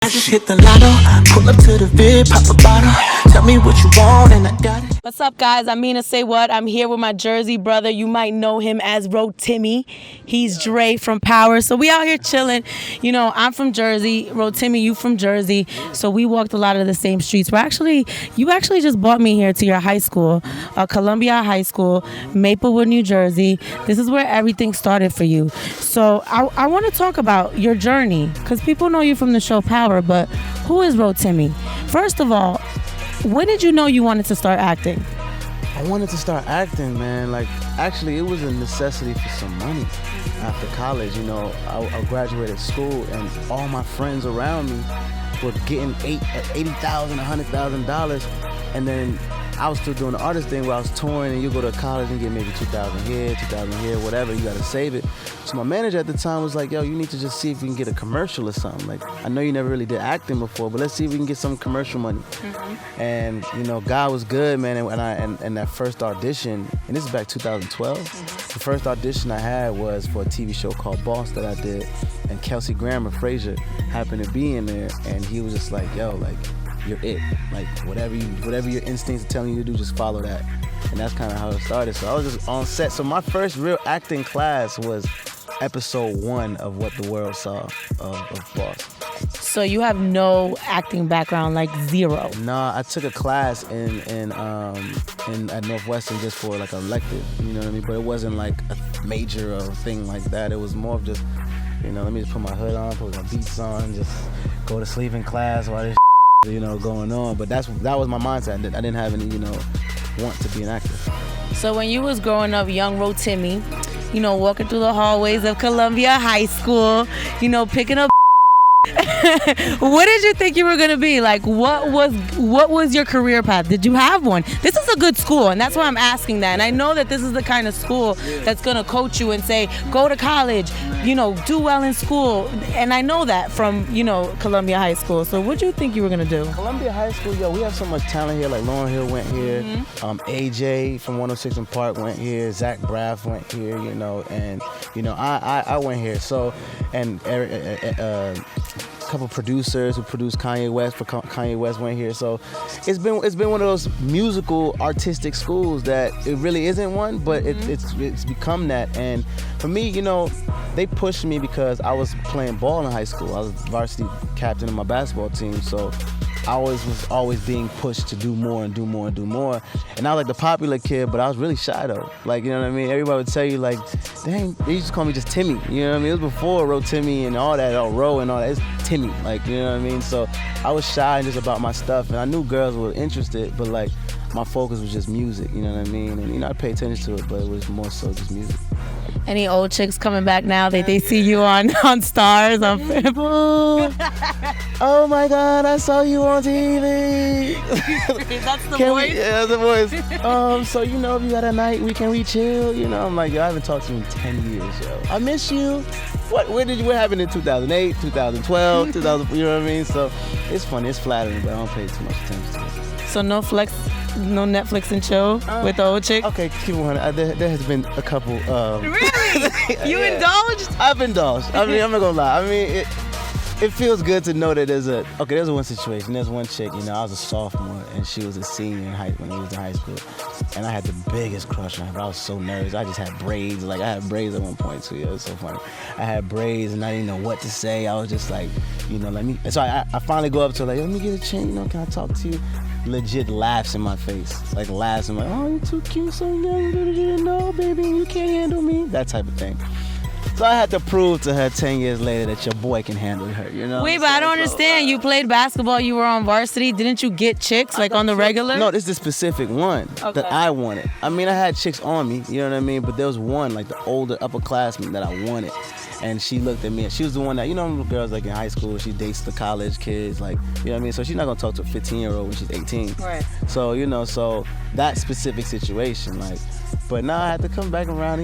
I just hit the lotto, pull up to the vid, pop a bottle, tell me what you want and I got it. What's up, guys? I'm Mina SayWhat. I'm here with my Jersey brother. You might know him as Rotimi. He's Dre from Power. So we out here chilling. You know, I'm from Jersey. Rotimi, you from Jersey. So we walked a lot of the same streets. You actually just brought me here to your high school, Columbia High School, Maplewood, New Jersey. This is where everything started for you. So I want to talk about your journey because people know you from the show Power, but who is Rotimi? First of all, when did you know you wanted to start acting? I wanted to start acting, man. Like, actually, it was a necessity for some money after college. You know, I graduated school, and all my friends around me were getting $80,000, $100,000, and then I was still doing the artist thing where I was touring, and you go to college and get maybe 2,000 here, 2,000 here, whatever. You got to save it. So my manager at the time was like, "Yo, you need to just see if we can get a commercial or something. Like, I know you never really did acting before, but let's see if we can get some commercial money." Mm-hmm. And you know, God was good, man. And that first audition, and this is back 2012. Mm-hmm. The first audition I had was for a TV show called Boss that I did, and Kelsey Grammer Frazier happened to be in there, and he was just like, "Yo, like, you're it. Like, whatever your instincts are telling you to do, just follow that." And that's kind of how it started. So I was just on set. So my first real acting class was episode 1 of What the World Saw of Boss. So you have no acting background, like zero? Nah, I took a class in at Northwestern just for like an elective, you know what I mean? But it wasn't like a major or thing like that. It was more of just, you know, let me just put my hood on, put my beats on, just go to sleep in class while this going on. But that was my mindset. I didn't have any, want to be an actor. So when you was growing up, young Rotimi, walking through the hallways of Columbia High School, picking up what did you think you were gonna be? Like, what was your career path? Did you have one? This is a good school, and that's why I'm asking that. And I know that this is the kind of school that's gonna coach you and say, go to college, do well in school. And I know that from, Columbia High School. So what did you think you were gonna do? Columbia High School, we have so much talent here. Like Lauren Hill went here, AJ from 106 and Park went here, Zach Braff went here, and I went here. So, and a couple producers who produced Kanye West went here. So it's been one of those musical artistic schools that it really isn't one, but it's become that. And for me, they pushed me because I was playing ball in high school. I was varsity captain of my basketball team, so I was always being pushed to do more and do more and do more. And I was like the popular kid, but I was really shy though. Like, you know what I mean? Everybody would tell you like, dang, they used to call me just Timmy. You know what I mean? It was before Rotimi and all that, all Ro and all that. It's Timmy, like, you know what I mean? So I was shy and just about my stuff, and I knew girls were interested, but like my focus was just music, you know what I mean? And I paid attention to it, but it was more so just music. Any old chicks coming back now? They see you on Stars, on Fable. Oh my God, I saw you on TV. That's the voice? Yeah, that's the voice. So, if you got a night, can we chill? I'm like, yo, I haven't talked to you in 10 years, yo. I miss you. What happened in 2008, 2012, 2000, you know what I mean? So it's funny, it's flattering, but I don't pay too much attention to it. So no Netflix and chill with the old chick? Okay, keep it 100. There has been a couple. Really? You indulged? I've indulged. I mean, I'm not gonna lie. I mean, it feels good to know that there's one situation. There's one chick, I was a sophomore and she was a senior when we was in high school. And I had the biggest crush on her. I was so nervous. I just had braids. Like, I had braids at one point too. It was so funny. I had braids and I didn't know what to say. I was just like, let me. So I finally go up to her, like, let me get a chain. Can I talk to you? Legit laughs in my face. Like, laughs. I'm like, oh, you're too cute, so young. No, baby, you can't handle me. That type of thing. So I had to prove to her 10 years later that your boy can handle her, Wait, but I don't understand. You played basketball, you were on varsity. Didn't you get chicks, like, on the regular? No, this is the specific one that I wanted. I mean, I had chicks on me, you know what I mean? But there was one, like the older upperclassman that I wanted. And she looked at me, and she was the one that, girls like in high school, she dates the college kids, like, you know what I mean? So she's not gonna talk to a 15-year-old when she's 18. Right. So, so that specific situation, like, but now I had to come back around,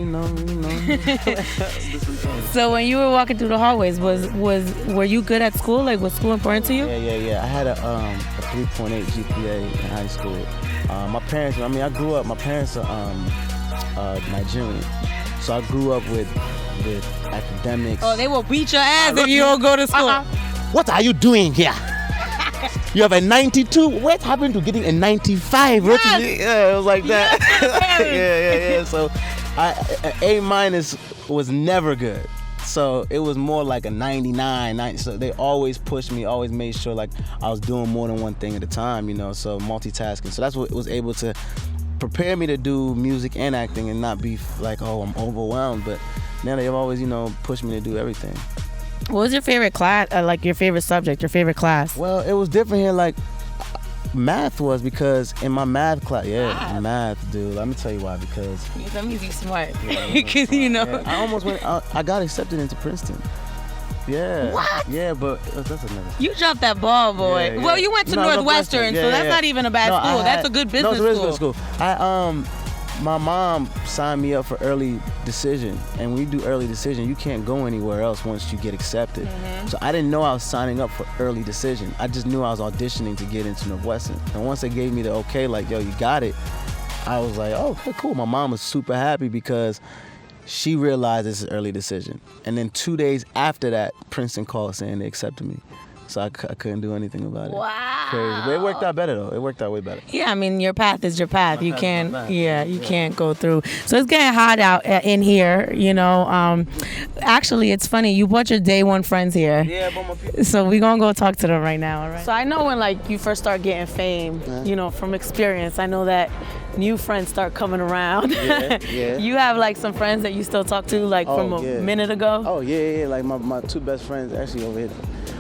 So when you were walking through the hallways, were you good at school? Like, was school important to you? Yeah. I had a 3.8 GPA in high school. My parents, I grew up, my parents are Nigerian. So I grew up with academics. Oh, they will beat your ass if you don't go to school. what are you doing here? You have a 92. What happened to getting a 95? Yes. Yeah, it was like that. Yes. So A minus was never good. So it was more like a 99, 90. So they always pushed me, always made sure like I was doing more than one thing at a time, so multitasking. So that's what was able to prepare me to do music and acting and not be like, oh, I'm overwhelmed. But now they've always, pushed me to do everything. What was your favorite class, like your favorite subject, your favorite class? Well, it was different here, like math was, because in my math class, math, dude. Let me tell you why, because That means you're smart. Yeah, Because, I almost went, I got accepted into Princeton. Yeah. What? Yeah, but that's another. You dropped that ball, boy. Yeah, yeah. Well, you went to Northwestern, so that's not even a bad school. That's a good business no, it's school. a good school. My mom signed me up for early decision, and when you do early decision, you can't go anywhere else once you get accepted. Mm-hmm. So I didn't know I was signing up for early decision. I just knew I was auditioning to get into Northwestern. And once they gave me the okay, like, yo, you got it, I was like, oh, okay, cool. My mom was super happy because she realized this is early decision. And then 2 days after that, Princeton called saying they accepted me. So I couldn't do anything about it. Wow. Crazy. But it worked out better, though. It worked out way better. Yeah, I mean, your path is your path. You path is can't, my path. you can't go through. So it's getting hot out in here, Actually, it's funny. You brought your day one friends here. Yeah, but my people. So we're going to go talk to them right now, all right? So I know when, you first start getting fame, from experience, I know that new friends start coming around. Yeah. You have, some friends that you still talk to, from a minute ago? Oh, yeah. Like, my two best friends actually over here.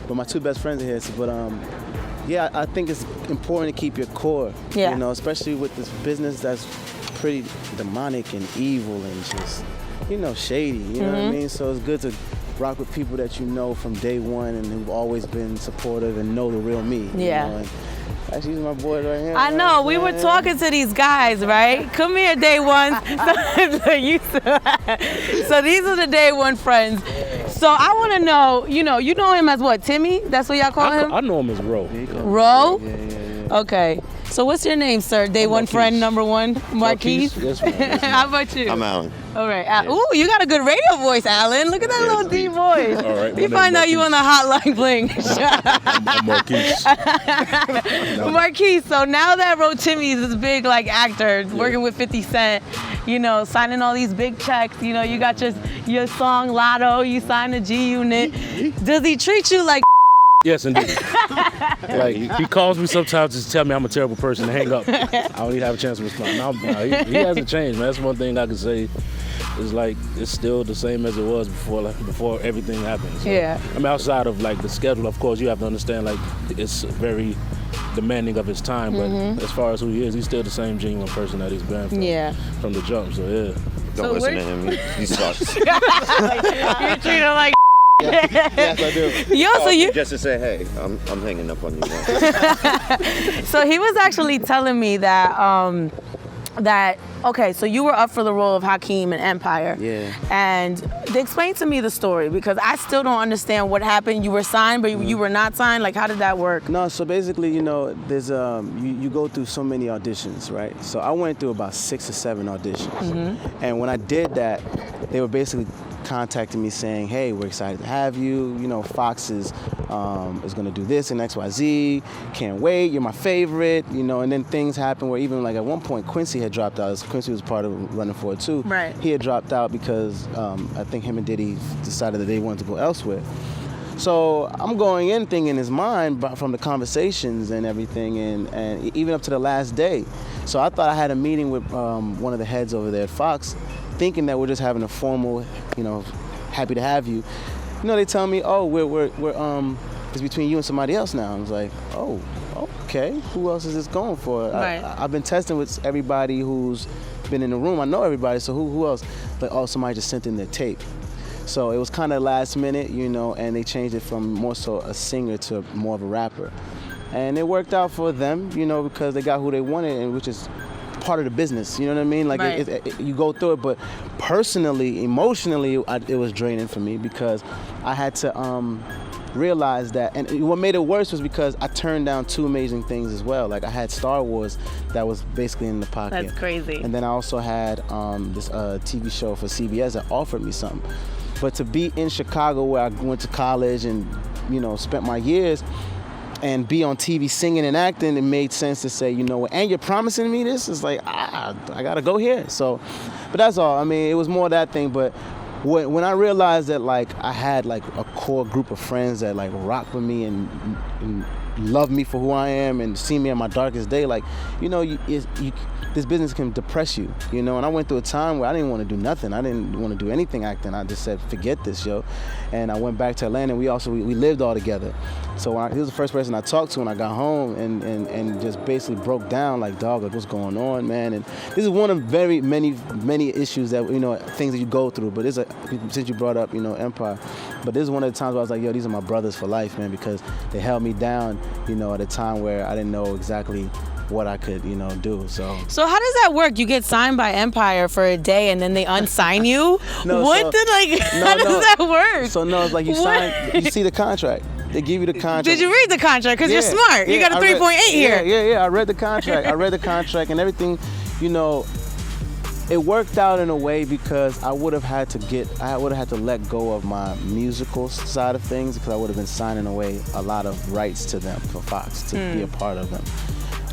But my two best friends are here. But, I think it's important to keep your core. Yeah. Especially with this business that's pretty demonic and evil and just, shady. You know what I mean? So it's good to rock with people that you know from day one and who've always been supportive and know the real me. Yeah. And actually, he's my boy right here. I know. We were talking to these guys, right? Come here, day one. So these are the day one friends. So I want to know, you know him as what, Timmy? That's what y'all call him? I know him as Ro. Ro? Yeah. Okay. So what's your name, sir? Day one friend number one, Marquise? Yes, ma'am. How about you? I'm Alan. All right. Ooh, you got a good radio voice, Alan. Look at that little deep voice. All right. We find out you on the hotline bling. I'm Marquise. Marquise, so now that Rotimi is this big actor, working with 50 Cent, signing all these big checks, you got your song Lotto, you signed a G Unit. Does he treat you like Yes, indeed. He calls me sometimes to tell me I'm a terrible person to hang up. I don't even have a chance to respond. No, he hasn't changed, man. That's one thing I can say. It's it's still the same as it was before everything happened. So, Yeah. I mean, outside of the schedule, of course, you have to understand it's very demanding of his time. But as far as who he is, he's still the same genuine person that he's been from the jump. So yeah. Don't listen to him. He sucks. you treat him like Yes, I do. Yo, so you Just to say, hey, I'm hanging up on you now. So he was actually telling me that okay, so you were up for the role of Hakim in Empire. Yeah. And explain to me the story, because I still don't understand what happened. You were signed, but you were not signed. How did that work? No, so basically, there's you go through so many auditions, right? So I went through about 6 or 7 auditions. And when I did that, they were basically contacting me saying, hey, we're excited to have you. Fox is going to do this and XYZ. Can't wait. You're my favorite. And then things happen where even at one point Quincy had dropped out. Quincy was part of Running For It too. Right. He had dropped out because I think him and Diddy decided that they wanted to go elsewhere. So I'm going in thinking in his mind from the conversations and everything, and even up to the last day. So I thought I had a meeting with one of the heads over there at Fox, thinking that we're just having a formal, happy to have you. They tell me, oh, we're it's between you and somebody else now. I was like, oh, okay. Who else is this going for? Right. I've been testing with everybody who's been in the room. I know everybody, so who else? Somebody just sent in their tape. So it was kind of last minute, and they changed it from more so a singer to more of a rapper. And it worked out for them, because they got who they wanted, and which is part of the business, you know what I mean? Right. You go through it, but personally, emotionally, it was draining for me because I had to realize that, and what made it worse was because I turned down 2 amazing things as well. I had Star Wars that was basically in the pocket. That's crazy. And then I also had this TV show for CBS that offered me something. But to be in Chicago where I went to college and spent my years and be on TV singing and acting, it made sense to say, and you're promising me this? It's like, I gotta go here. So, but that's all. I mean, it was more that thing, but when I realized that, like, I had, like, a core group of friends that, like, rock with me and love me for who I am and see me at my darkest day, like, this business can depress you, and I went through a time where I didn't want to do nothing. I didn't want to do anything acting. I just said, forget this, yo. And I went back to Atlanta, and we lived all together. So he was the first person I talked to when I got home and just basically broke down, like, dog, like, what's going on, man? And this is one of very many issues that, things that you go through. But since you brought up, Empire, but this is one of the times where I was like, yo, these are my brothers for life, man, because they held me down, at a time where I didn't know exactly what I could, do. So how does that work? You get signed by Empire for a day and then they unsign you? How does that work? So no, it's like you see the contract. They give you the contract. Did you read the contract? Because you're smart. You got a 3.8 here. Yeah. I read the contract. And everything, it worked out in a way because I would have had to let go of my musical side of things because I would have been signing away a lot of rights to them for Fox to be a part of them.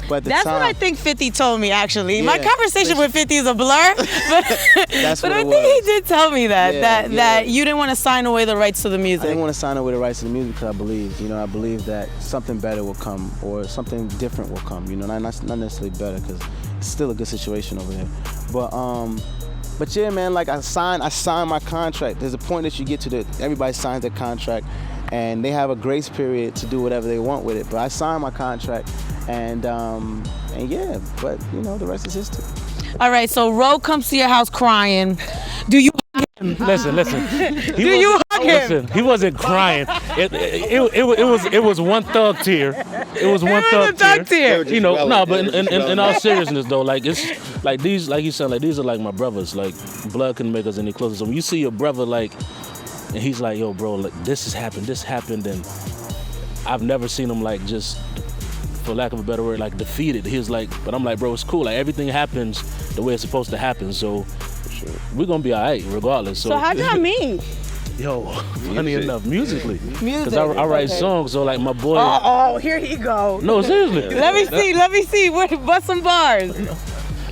But that's what I think 50 told me, actually. My conversation with 50 is a blur, but I think he did tell me that you didn't want to sign away the rights to the music. I didn't want to sign away the rights to the music because I believe that something better will come or something different will come, not necessarily better because it's still a good situation over here. But yeah, man, like I signed my contract. There's a point that you get to everybody signs their contract and they have a grace period to do whatever they want with it. But I signed my contract and yeah, but the rest is history. All right, so Ro comes to your house crying. Do you hug him? Listen. Do you hug him? Listen, he wasn't crying. It was one thug tear. It was one thug tear. But in all seriousness though, like it's like these, like you said, like these are like my brothers. Like blood couldn't make us any closer. So when you see your brother like, and he's like, yo, bro, like this happened, and I've never seen him like just, for lack of a better word, like defeated. He was like, but I'm like, bro, it's cool. Like everything happens the way it's supposed to happen. So we're gonna be all right regardless. So how'd y'all meet? Yo, funny enough, musically. Because I write songs, so like my boy. Oh, here he go. No, seriously. Let me see. Bust some bars.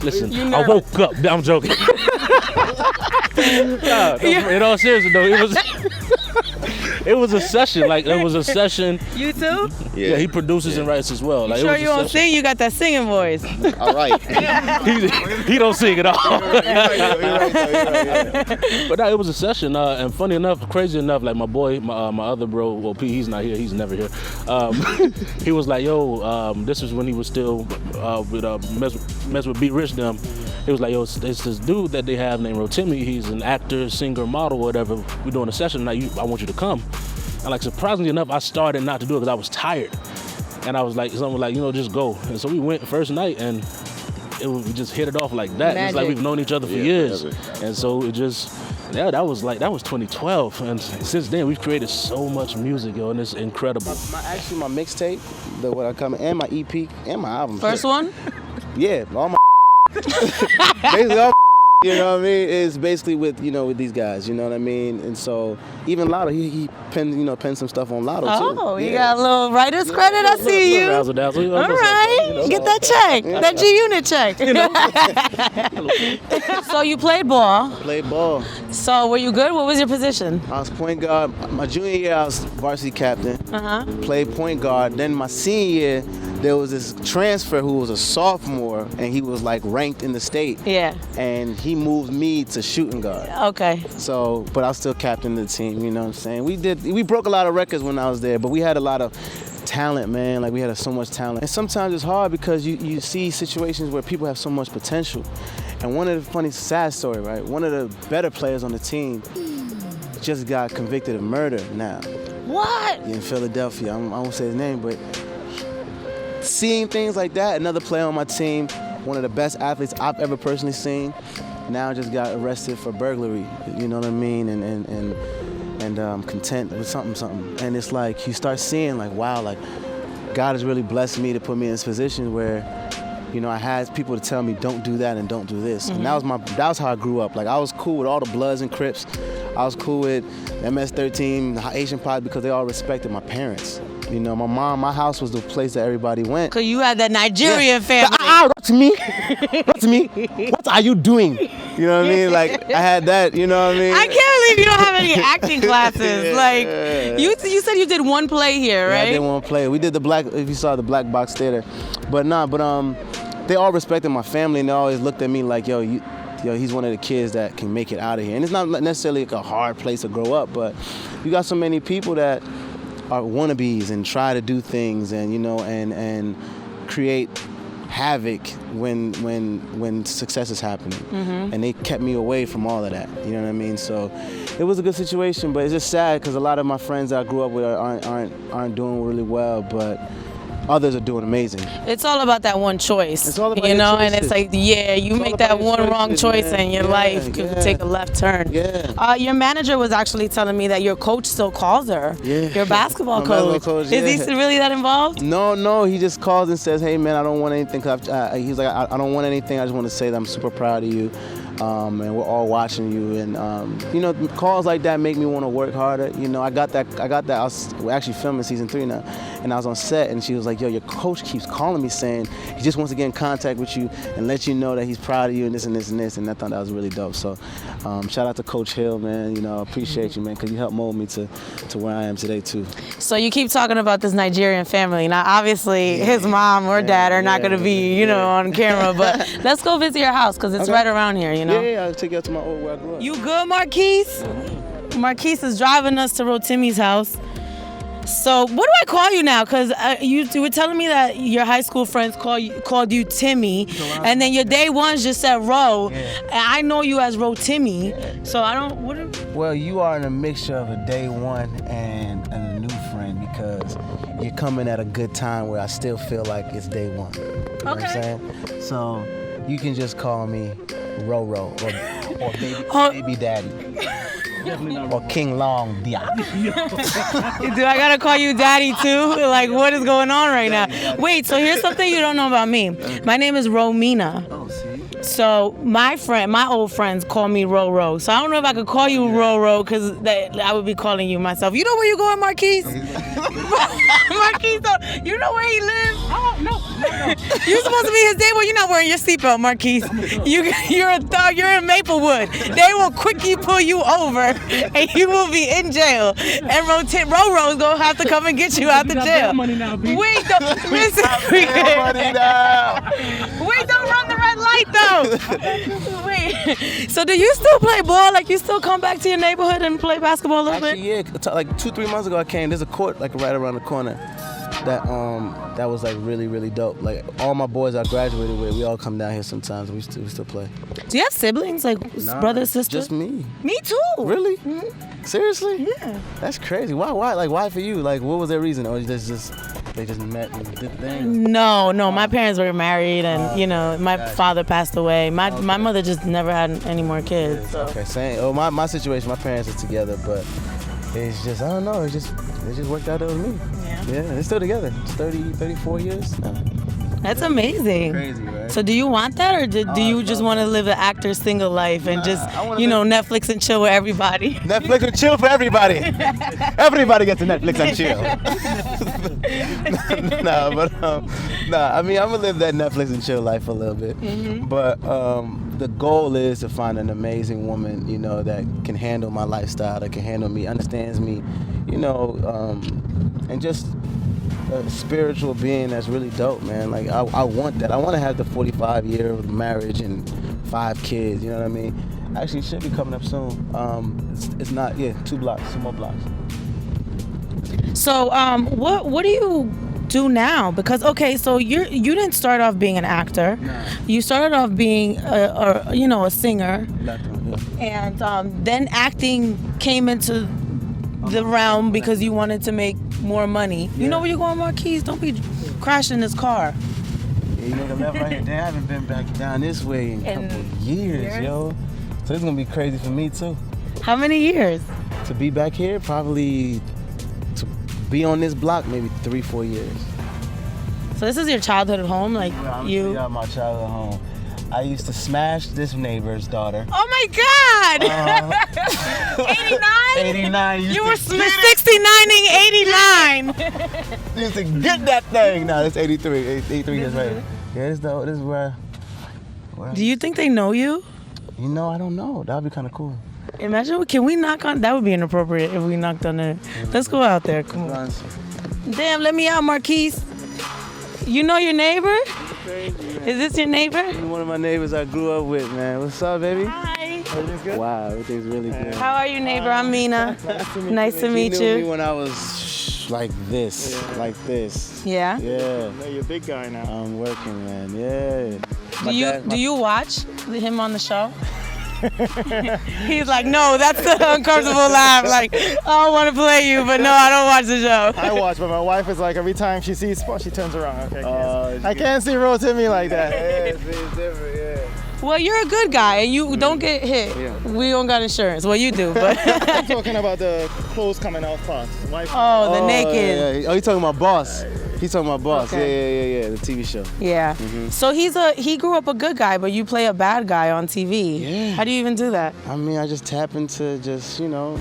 Listen, I woke up. I'm joking. In all seriousness though, it was a session. Like it was a session. You too? Yeah, he produces and writes as well. Like, sure you don't sing? You got that singing voice. All right. he don't sing at all. But no, it was a session. And funny enough, crazy enough, like my boy, my other bro, well, P, he's not here. He's never here. He was like, yo, this is when he was still with mess with Be Rich them. He was like, yo, it's this dude that they have named Rotimi. He's an actor, singer, model, whatever. We're doing a session tonight. I want you to come. And like surprisingly enough, I started not to do it because I was tired. And I was like, someone was like, just go. And so we went the first night and we just hit it off like that. It's like we've known each other for years. And so it just, that was 2012. And since then we've created so much music, yo, and it's incredible. Actually, my mixtape, and my EP, and my album. First one? Yeah, all my basically all you know what I mean, is basically with with these guys, you know what I mean? And so even Lotto, he penned some stuff on Lotto too. Oh, you got a little writer's credit, I see you. Razzle dazzle. All right, get that check, that G-Unit check. So you played ball. Played ball. So were you good? What was your position? I was point guard. My junior year, I was varsity captain. Played point guard. Then my senior year, there was this transfer who was a sophomore, and he was like ranked in the state. Yeah. And he moved me to shooting guard. Okay. So, but I was still captain of the team, you know what I'm saying? We broke a lot of records when I was there, but we had a lot of talent, man. Like we had so much talent. And sometimes it's hard because you see situations where people have so much potential. And one of the funny, sad story, right? One of the better players on the team just got convicted of murder now. What? In Philadelphia. I won't say his name, but seeing things like that, another player on my team, one of the best athletes I've ever personally seen, now just got arrested for burglary, you know what I mean, and content with something. And it's like, you start seeing like, wow, like God has really blessed me to put me in this position where, I had people to tell me, don't do that and don't do this. And that was how I grew up. Like I was cool with all the Bloods and Crips. I was cool with MS-13, the Asian pod, because they all respected my parents. You know, my house was the place that everybody went. Cause you had that Nigerian family. Rotimi, what are you doing? You know what I mean? Like, I had that, you know what I mean? I can't believe you don't have any acting classes. Like, you said you did one play here, right? Yeah, I did one play. We did if you saw the Black Box Theater. But they all respected my family, and they always looked at me like, yo, he's one of the kids that can make it out of here. And it's not necessarily like a hard place to grow up, but you got so many people that are wannabes and try to do things and, you know, and create havoc when success is happening. Mm-hmm. And they kept me away from all of that, you know what I mean? So it was a good situation, but it's just sad because a lot of my friends that I grew up with aren't doing really well, but others are doing amazing. It's all about that one choice. It's all about you know, choices. and it's like, yeah, you make that one wrong choice and your life could take a left turn. Yeah. Your manager was actually telling me that your coach still calls her. Yeah. Your basketball My coach. basketball coach, Is he really that involved? No, he just calls and says, hey man, I don't want anything. He's like, I don't want anything. I just want to say that I'm super proud of you. And we're all watching you, and you know, calls like that make me want to work harder. You know, I got that. We're actually filming season 3 now, and I was on set, and she was like, "Yo, your coach keeps calling me saying he just wants to get in contact with you and let you know that he's proud of you and this and this and this." And I thought that was really dope. So, shout out to Coach Hill, man. You know, I appreciate you, man, because you helped mold me to where I am today too. So you keep talking about this Nigerian family. Now, obviously, his mom or dad are not going to be, you know, on camera. But let's go visit your house because it's right around here. You know. Yeah, I'll take you out to my old where I grew up. You good, Marquise? Marquise is driving us to Rotimi's house. So what do I call you now? Because you were telling me that your high school friends called you Timmy, and then your day ones just said Ro, and I know you as Rotimi. So I don't. Well, you are in a mixture of a day one and a new friend because you're coming at a good time where I still feel like it's day one. You know what I'm saying? So you can just call me Roro or baby daddy. Or King Long Dia. Do I gotta call you daddy too? Like, what is going on right now? Wait, so here's something you don't know about me. My name is Romina. Oh, see? So my old friends call me Roro. So I don't know if I could call you Roro because I would be calling you myself. You know where you going, Marquise? Marquise, you know where he lives? Oh, no. You're supposed to be his day. Well, you're not wearing your seatbelt, Marquise. You're a thug. You're in Maplewood. They will quickly pull you over, and you will be in jail. And Roro's gonna have to come and get you out the jail. Wait, listen. Wait, don't run the red light though. Wait. So do you still play ball? Like you still come back to your neighborhood and play basketball a little bit? Actually, yeah. Like 2-3 months ago, I came. There's a court like right around the corner. That was like really, really dope. Like all my boys I graduated with, we all come down here sometimes. We still play. Do you have siblings, like brothers, sisters? Just me. Me too. Really? Mm-hmm. Seriously? Yeah. That's crazy. Why? Like why for you? Like what was their reason? Or they just met and did things? No. My parents were married, and you know, my father passed away. My mother just never had any more kids. So. Okay, same. Oh, my situation. My parents are together, but it's just I don't know. It just worked out. It was me. Yeah, they're still together. It's 34 years now. That's amazing. Crazy, right? So do you want that, or do you just want to live the actor's single life and just, Netflix and chill with everybody? Netflix and chill for everybody. Everybody gets a Netflix and chill. I mean, I'm gonna live that Netflix and chill life a little bit. Mm-hmm. But the goal is to find an amazing woman, you know, that can handle my lifestyle, that can handle me, understands me, you know, and just a spiritual being that's really dope, man. Like I want that. I want to have the 45-year marriage and 5 kids. You know what I mean? Actually, it should be coming up soon. It's not. 2 more blocks. So what do you do now? Because so you didn't start off being an actor. No. You started off being a singer. Yeah. And then acting came into the realm because you wanted to make more money. You know where you're going, Marquise? Don't be crashing this car. Yeah, you know the left right here. Damn, I haven't been back down this way in a couple of years, yo. So it's gonna be crazy for me too. How many years? To be back here, probably to be on this block, maybe 3-4 years. So this is your childhood home, like Yeah, you. Yeah, my childhood home. I used to smash this neighbor's daughter. Oh my God! 89? 89. You were 69ing 89. Used to get that thing. No, it's 83. 83 years later. Yeah, this is where. Do you think they know you? You know, I don't know. That would be kind of cool. Imagine, can we knock on? That would be inappropriate if we knocked on it. Let's go out there. Come on. Damn, let me out, Marquise. You know your neighbor? Is this your neighbor? One of my neighbors I grew up with, man. What's up, baby? Hi. Everything's good? Wow, everything's really good. How are you, neighbor? I'm Mina. Nice to meet She knew me you. when I was like this, like this. Yeah. Yeah. No, you're a big guy now. I'm working, man. Yeah. Do you watch him on the show? He's like, no, that's the uncomfortable laugh. Like, I don't want to play you, but no, I don't watch the show. I watch, but my wife is like, every time she sees sports, she turns around. Okay, I can't see Rotimi like that. Yeah, it's different, yeah. Well, you're a good guy, and you don't get hit. Yeah. We don't got insurance. Well, you do, but. I'm talking about the clothes coming off parts. Oh, the naked. Yeah. Oh, you talking about Boss? He's talking about Boss. Okay. Yeah. The TV show. Yeah. So he grew up a good guy, but you play a bad guy on TV. Yeah. How do you even do that? I mean, I just tap into just, you know,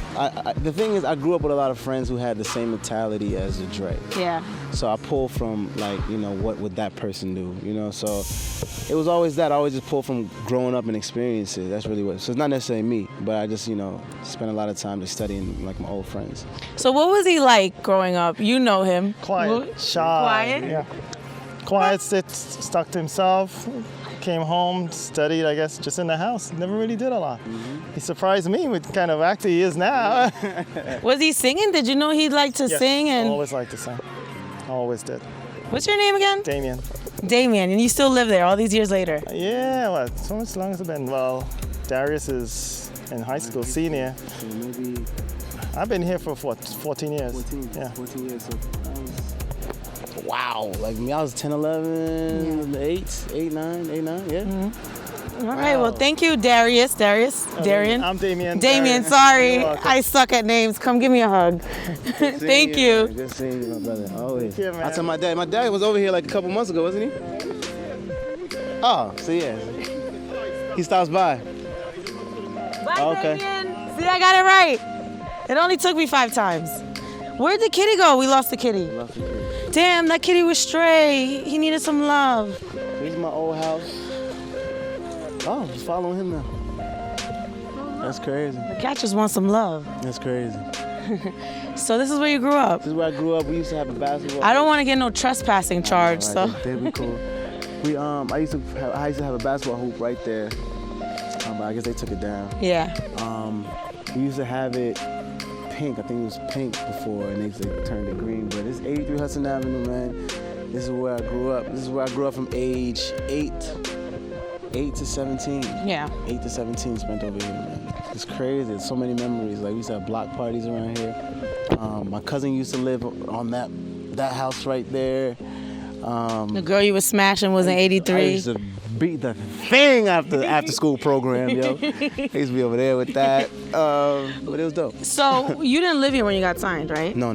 the thing is, I grew up with a lot of friends who had the same mentality as the Dre. Yeah. So I pull from, like, you know, what would that person do, you know? So it was always that. I always just pull from growing up and experiences. That's really what. So it's not necessarily me, but I just, you know, spend a lot of time just studying, like, my old friends. So what was he like growing up? You know him. Quiet, shy. Quiet? Yeah. Quiet, stuck to himself. Came home, studied, I guess, just in the house. Never really did a lot. He surprised me with kind of actor he is now. Was he singing? Did you know he liked to Yes, sing? And always liked to sing. Always did. what's your name again? Damien. Damien, and you still live there all these years later. Yeah, what? So much long has it been? Well, Darius is in high school, senior. So maybe I've been here for 14 years. 14, Yeah. 14 years. So wow. Like me, I was 10, 11, 8, 9, yeah. All right, well, thank you, Darius. Darian. I'm Damien. Damien, Darius. sorry. You're welcome. I suck at names. Come give me a hug. Thank you. Man. Good seeing you, my brother. Always. Thank you, man. I told my dad was over here like a couple months ago, wasn't he? Oh, so yeah. He stops by. Bye, Okay. Damien. See, I got it right. It only took me 5 times. Where'd the kitty go? We lost the kitty. Damn, that kitty was stray. He needed some love. Here's my old house. Oh, just following him now. That's crazy. The cat just wants some love. That's crazy. So this is where you grew up. This is where I grew up. We used to have a basketball. I don't want to get no trespassing charge, so. That'd be cool. I used to have a basketball hoop right there. But I guess they took it down. Yeah. We used to have it pink. I think it was pink before, and they turned it green. But it's 83 Hudson Avenue, man. This is where I grew up. This is where I grew up from age 8 to 17. Yeah. 8 to 17 spent over here, man. It's crazy. There's so many memories. Like, we used to have block parties around here. My cousin used to live on that house right there. The girl you was smashing was in I 83. used to beat the thing after school program, yo. I used to be over there with that. But it was dope. So you didn't live here when you got signed, right? No.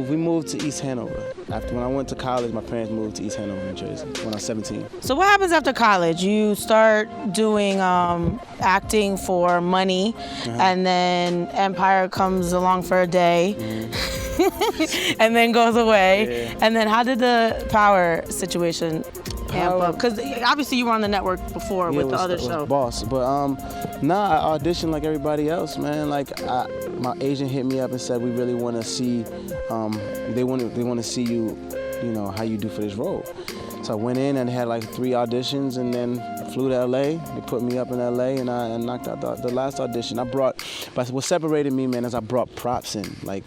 We moved to East Hanover. When I went to college, my parents moved to East Hanover, New Jersey, when I was 17. So what happens after college? You start doing acting for money, and then Empire comes along for a day, and then goes away. Yeah. And then how did the Power situation amp up? Because obviously you were on the network before with the other show. Boss, but I auditioned like everybody else, man. Like my agent hit me up and said we really want to see, they want to see you, you know, how you do for this role. So I went in and had like 3 auditions, and then flew to LA. They put me up in LA, and I knocked out the last audition. But what separated me, man, is I brought props in. Like,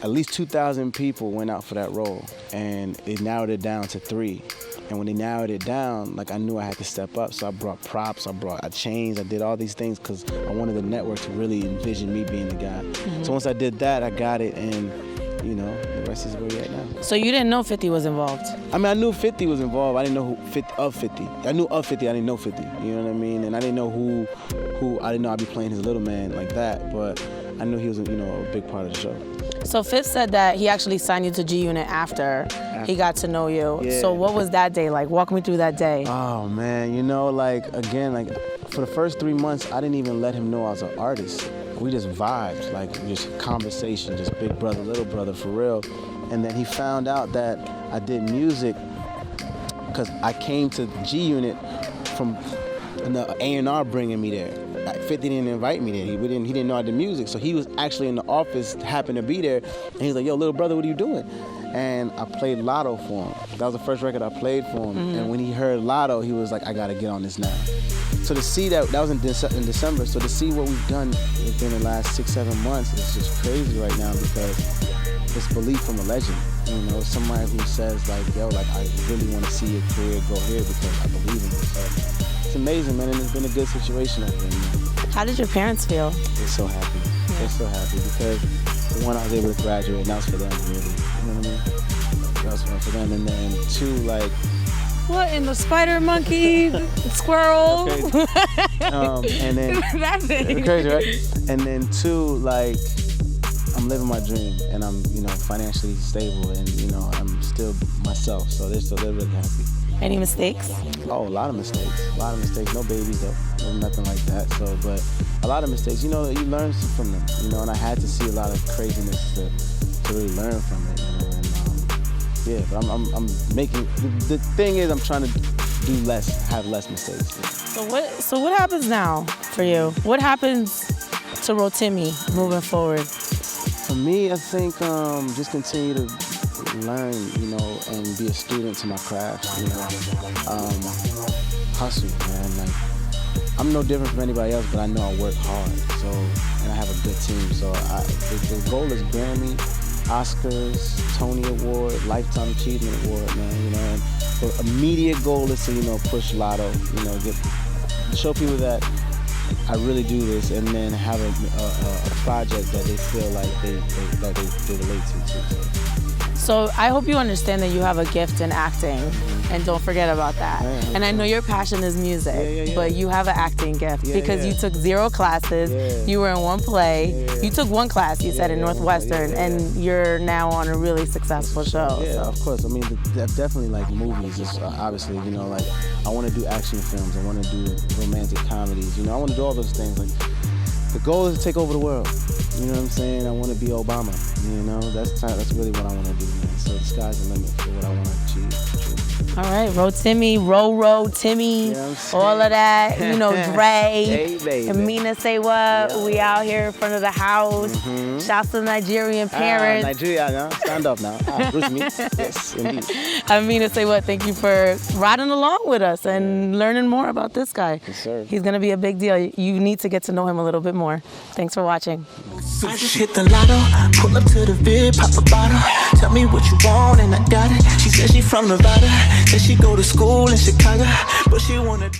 at least 2,000 people went out for that role, and it narrowed it down to 3. And when they narrowed it down, like, I knew I had to step up. So I brought props, I changed, I did all these things because I wanted the network to really envision me being the guy. Mm-hmm. So once I did that, I got it, and you know, the rest is where we're at now. So you didn't know 50 was involved? I mean, I knew 50 was involved. I didn't know of 50. I knew of 50, I didn't know 50. You know what I mean? And I didn't know who I didn't know I'd be playing his little man like that, but I knew he was, you know, a big part of the show. So Fifth said that he actually signed you to G Unit after he got to know you. Yeah. So what was that day like? Walk me through that day. Oh man, you know, like again, like for the first 3 months, I didn't even let him know I was an artist. We just vibed, like just conversation, just big brother, little brother, for real. And then he found out that I did music because I came to G Unit from the A&R bringing me there. 50 didn't invite me there. He didn't know I did music, so he was actually in the office, happened to be there, and he was like, "Yo, little brother, what are you doing?" And I played Lotto for him. That was the first record I played for him. And when he heard Lotto, he was like, "I gotta get on this now." So to see that was in December. So to see what we've done within the last 6-7 months is just crazy right now, because it's belief from a legend. You know, somebody who says like, "Yo, like I really want to see your career go here because I believe in it." So it's amazing, man, and it's been a good situation over there. How did your parents feel? They're so happy. Yeah. They're so happy because one, I was able to graduate, and that was for them, really. You know what I mean? That was fun for them, and then two, like. What in the spider monkey squirrel? And then That's it. crazy, right? And then two, like, I'm living my dream, and I'm, you know, financially stable, and you know, I'm still myself. So they're really happy. Any mistakes? Oh, a lot of mistakes. No babies though, no, nothing like that. So, but a lot of mistakes. You know, you learn from them. You know, and I had to see a lot of craziness to really learn from it. You know, and yeah, but I'm making. The thing is, I'm trying to do less, have less mistakes. So what happens now for you? What happens to Rotimi moving forward? For me, I think just continue to learn, you know, and be a student to my craft, you know. Hustle, man. Like, I'm no different from anybody else, but I know I work hard. So, and I have a good team. So, the goal is Grammy, Oscars, Tony Award, Lifetime Achievement Award, man. You know, and the immediate goal is to, you know, push Lotto. You know, show people that I really do this, and then have a project that they feel like they relate to too. So I hope you understand that you have a gift in acting, and don't forget about that. Yeah, and I know your passion is music, Yeah. but you have an acting gift because you took 0 classes, you were in 1 play, you took 1 class, you said, in Northwestern, and you're now on a really successful show. Yeah, so. of course. I mean, definitely like movies. It's, obviously, you know, like I want to do action films. I want to do romantic comedies. You know, I want to do all those things. Like the goal is to take over the world. You know what I'm saying? I want to be Obama. You know, that's really what I want to do, man. So the sky's the limit for what I want to achieve. All right, Rotimi, Timmy, Yeah, I'm all of that. You know, Dre, Hey, baby. and Mina SayWhat. We out here in front of the house. Shouts to Nigerian parents. Nigeria, no? Stand up now. Rotimi. Yes, indeed. I'm Mina SayWhat. Thank you for riding along with us and learning more about this guy. Yes, sir. He's gonna be a big deal. You need to get to know him a little bit more. Thanks for watching. I just hit the lotto, pull up to the vid, pop a bottle. Tell me what you want and I got it. She said she from Nevada, said she go to school in Chicago, but she wanna